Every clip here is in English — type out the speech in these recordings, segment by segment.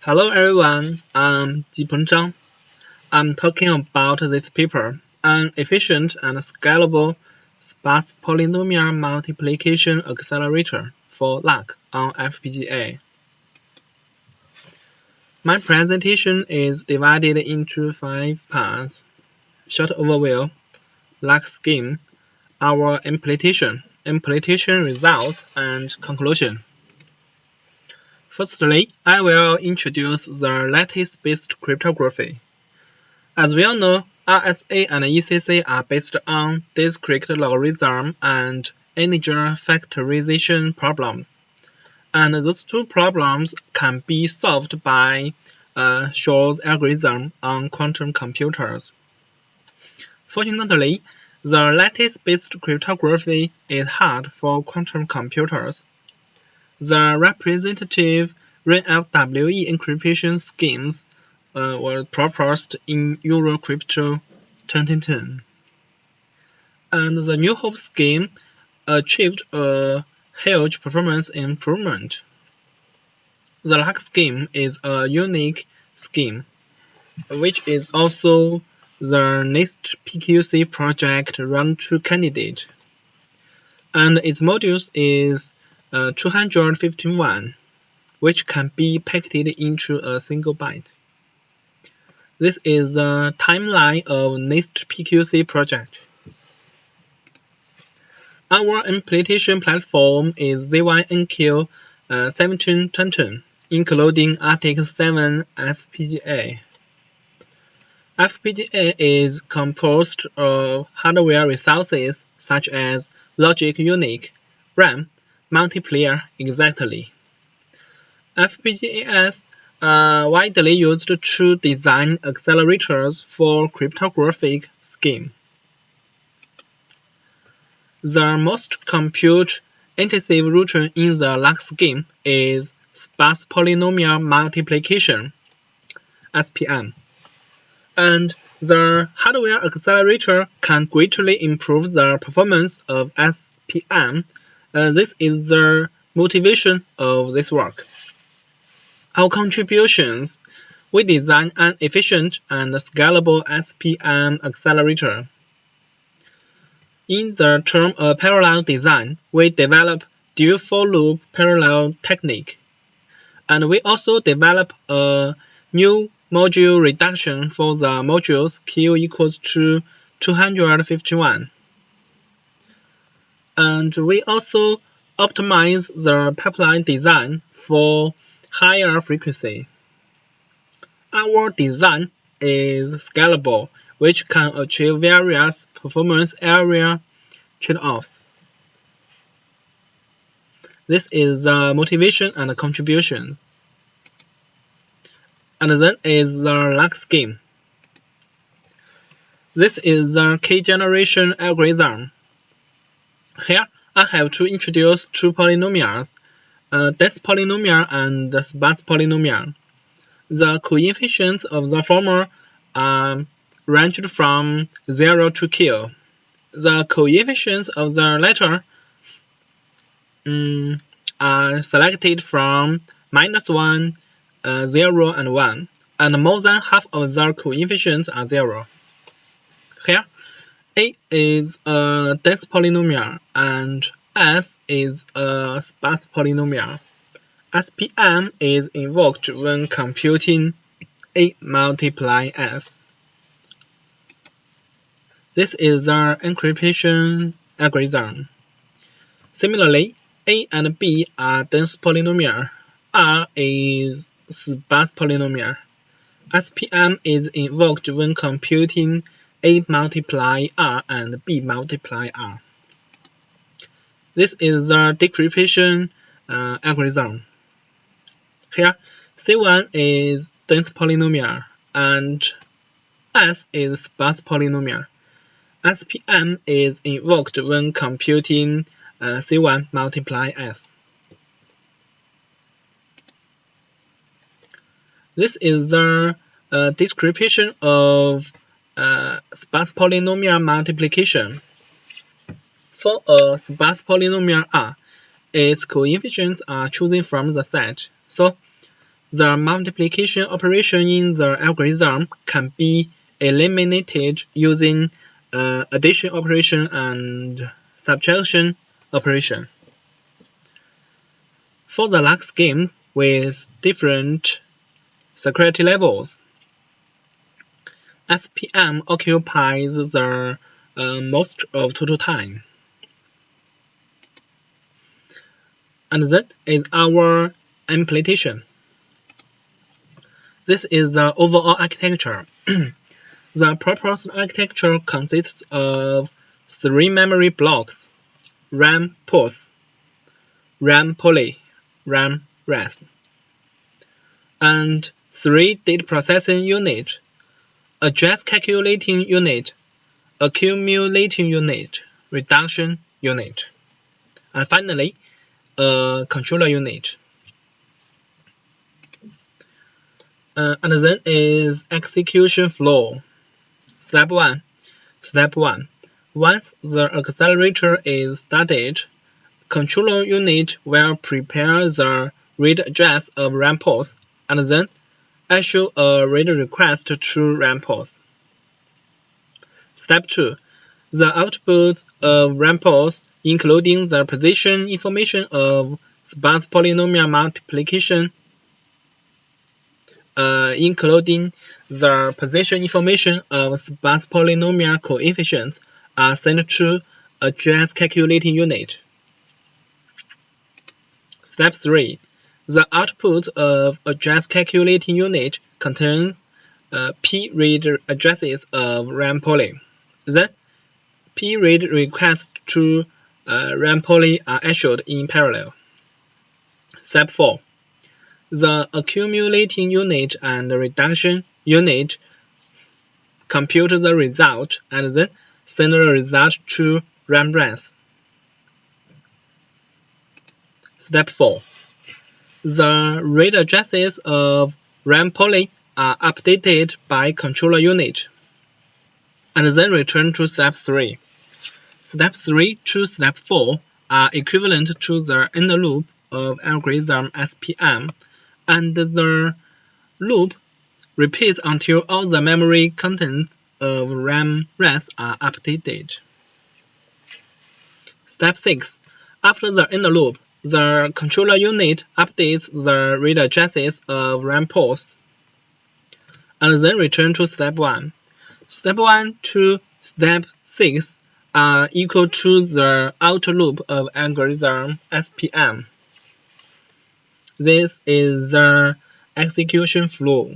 Hello everyone, I'm Jipeng Zhang. I'm talking about this paper, an efficient and scalable sparse polynomial multiplication accelerator for LAC on FPGA. My presentation is divided into 5 parts: short overview, LAC scheme, our implementation results, and conclusion. Firstly, I will introduce the lattice-based cryptography. As we all know, RSA and ECC are based on discrete logarithm and integer factorization problems, and those two problems can be solved by Shor's algorithm on quantum computers. Fortunately, the lattice-based cryptography is hard for quantum computers. The representative RNFWE encryption schemes were proposed in Eurocrypto 2010. And the New Hope scheme achieved a huge performance improvement. The LAC scheme is a unique scheme, which is also the next PQC project Round 2 candidate. And its modules is 251, which can be packed into a single byte. This is the timeline of next PQC project. Our implementation platform is FPGA1720, including Arctic-7 FPGA. FPGA is composed of hardware resources such as logic unit, RAM, multiplier exactly. FPGAs are widely used to design accelerators for cryptographic scheme. The most compute-intensive routine in the LAC scheme is sparse polynomial multiplication (SPM), and the hardware accelerator can greatly improve the performance of SPM. This is the motivation of this work. Our contributions: we design an efficient and scalable SPM accelerator. In the term of parallel design, we develop dual for-loop parallel technique, and we also develop a new module reduction for the modules Q equals to 251. And we also optimize the pipeline design for higher frequency. Our design is scalable, which can achieve various performance area trade-offs. This is the motivation and contribution. And then is the LAC scheme. This is the key generation algorithm. Here, I have to introduce two polynomials, dense polynomial and sparse polynomial. The coefficients of the former are ranged from 0 to Q. The coefficients of the latter are selected from -1, 0, and 1, and more than half of the coefficients are 0. Here, A is a dense polynomial and S is a sparse polynomial. SPM is invoked when computing A multiply S. This is the encryption algorithm. Similarly, A and B are dense polynomial. R is sparse polynomial. SPM is invoked when computing A multiply R and B multiply R. This is the decryption algorithm. Here, C1 is dense polynomial and S is sparse polynomial. SPM is invoked when computing C1 multiply S. This is the description of sparse polynomial multiplication. For a sparse polynomial R, its coefficients are chosen from the set. So, the multiplication operation in the algorithm can be eliminated using addition operation and subtraction operation. For the LAC schemes with different security levels, SPM occupies the most of total time. And that is our implementation. This is the overall architecture. The proposed architecture consists of 3 memory blocks: RAM pos, RAM poly, RAM res, and 3 data processing units: address calculating unit, accumulating unit, reduction unit, and finally, a controller unit. And then is execution flow. Step 1. Once the accelerator is started, controller unit will prepare the read address of RAM pos and then issue a read request to RAM pos. Step 2. The output of RAM pos, including the position information of sparse polynomial multiplication, including the position information of sparse polynomial coefficients, are sent to address calculating unit. Step 3. The output of address calculating unit contains p-read addresses of RAM poly. Then, p-read requests to RAM poly are issued in parallel. Step 4. The accumulating unit and reduction unit compute the result and then send the result to RAM res. Step 4. The read addresses of RAM poly are updated by controller unit and then return to step 3. Step 3 to step 4 are equivalent to the inner loop of algorithm SPM, and the loop repeats until all the memory contents of RAM res are updated. Step 6. After the inner loop, the controller unit updates the read addresses of RAM pos and then return to step 1. Step 1 to step 6 are equal to the outer loop of algorithm SPM. This is the execution flow.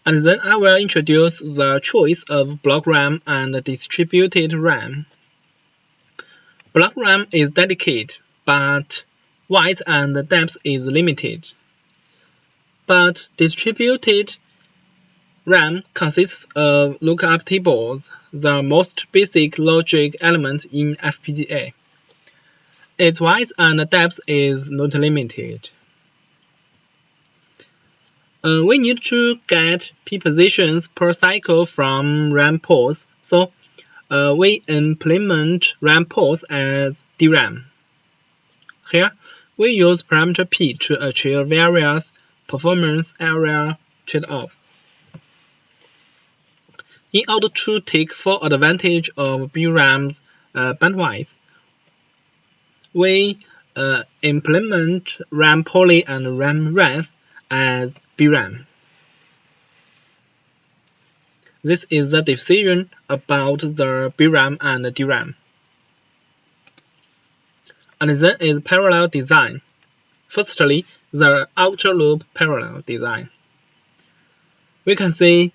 And then I will introduce the choice of block RAM and distributed RAM. Block RAM is dedicated, but width and depth is limited. But distributed RAM consists of lookup tables, the most basic logic element in FPGA. Its width and depth is not limited. We need to get p positions per cycle from RAM pos, so we implement RAM pos as DRAM. Here, we use parameter p to achieve various performance area trade-offs. In order to take full advantage of BRAM's bandwidth, we implement RAM poly and RAM res as BRAM. This is the decision about the BRAM and DRAM. And then is parallel design. Firstly, the outer loop parallel design. We can see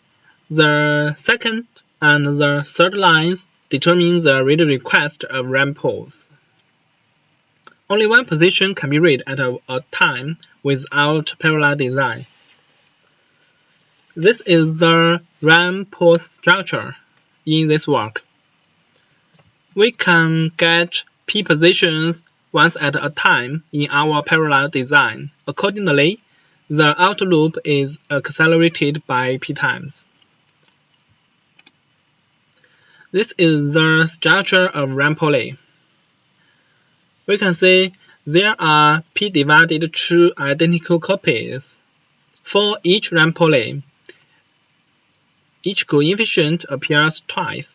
the second and the third lines determine the read request of RAM pos. Only one position can be read at a time without parallel design. This is the RAM pos structure in this work. We can get p positions once at a time in our parallel design. Accordingly, the outer loop is accelerated by p times. This is the structure of RAM poly. We can see there are p divided 2 identical copies. For each RAM poly, each coefficient appears twice.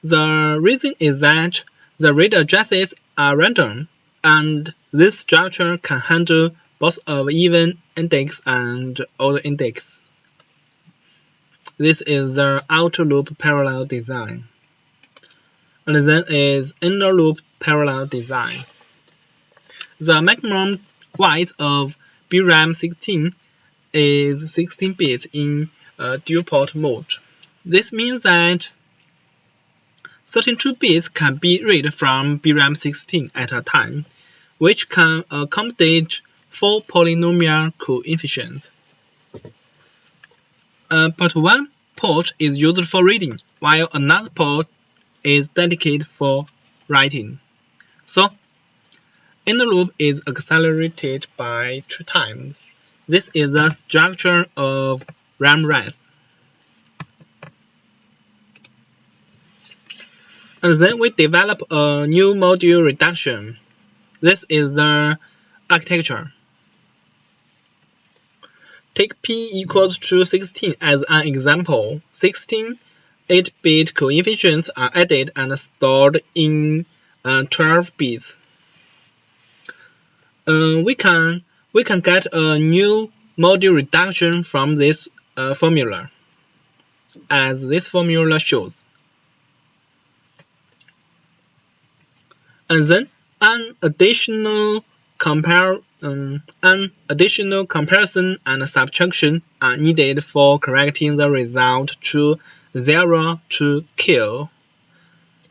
The reason is that the read addresses are random, and this structure can handle both of even index and odd index. This is the outer loop parallel design. And then is inner loop parallel design. The maximum width of BRAM 16 is 16 bits in dual port mode. This means that 32 bits can be read from BRAM 16 at a time, which can accommodate 4 polynomial coefficients. But one port is used for reading, while another port is dedicated for writing. So, inner loop is accelerated by 2 times. This is the structure of RAM rest. And then we develop a new module reduction. This is the architecture. Take p equals to 16 as an example. 16 8-bit coefficients are added and stored in 12 bits. We can get a new module reduction from this formula, as this formula shows. And then an additional comparison and subtraction are needed for correcting the result to 0 to Q.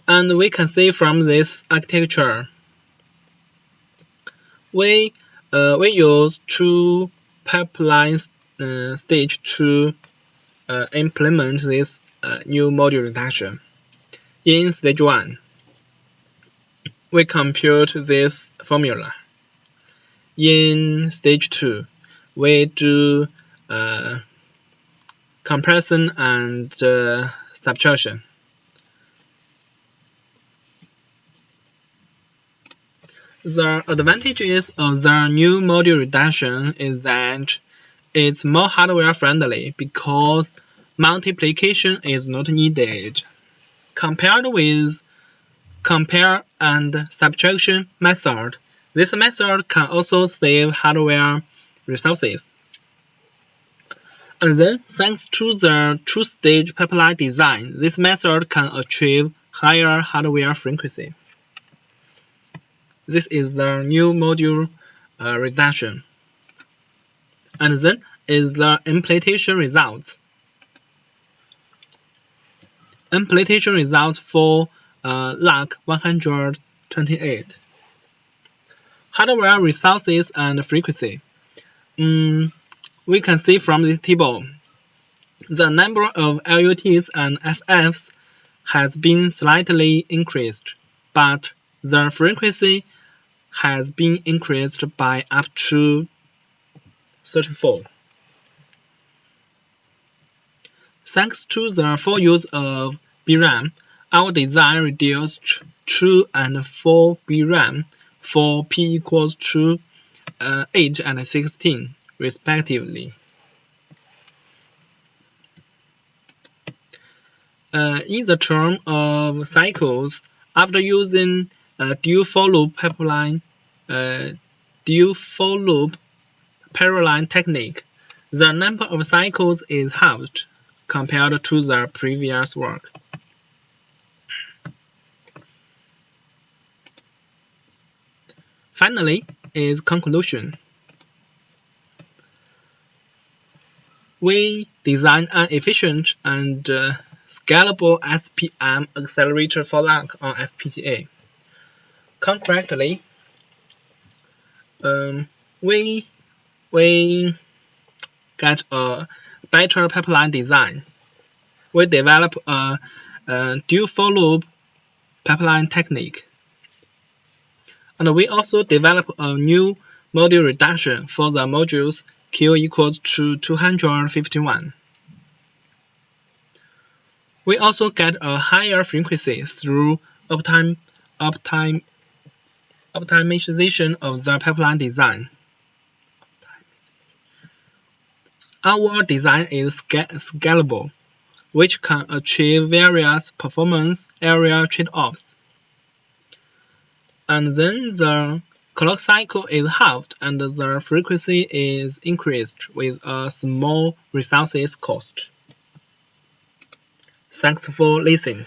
And we can see from this architecture, we use 2 pipeline stages to implement this new module reduction. In stage 1, we compute this formula. In stage 2, we do comparison and subtraction. The advantages of the new module reduction is that it's more hardware friendly because multiplication is not needed. Compared with compare and subtraction method, this method can also save hardware resources. And then, thanks to the 2-stage pipeline design, this method can achieve higher hardware frequency. This is the new module reduction. And then is the implementation results. Implementation results for LAC 128. Hardware resources and frequency. We can see from this table, the number of LUTs and FFs has been slightly increased, but the frequency has been increased by up to 34. Thanks to the full use of BRAM, our design reduced 2 and 4 BRAM for p equals to 8 and 16, respectively. In the term of cycles, after using dual for loop parallel technique, the number of cycles is halved compared to the previous work. Finally, is conclusion. We designed an efficient and scalable SPM accelerator for LAC on FPGA. Concretely, we get a better pipeline design. We develop a dual for loop pipeline technique. And we also develop a new module reduction for the modules Q equals to 251. We also get a higher frequency through optimization of the pipeline design. Our design is scalable, which can achieve various performance area trade-offs. And then the clock cycle is halved and the frequency is increased with a small resources cost. Thanks for listening.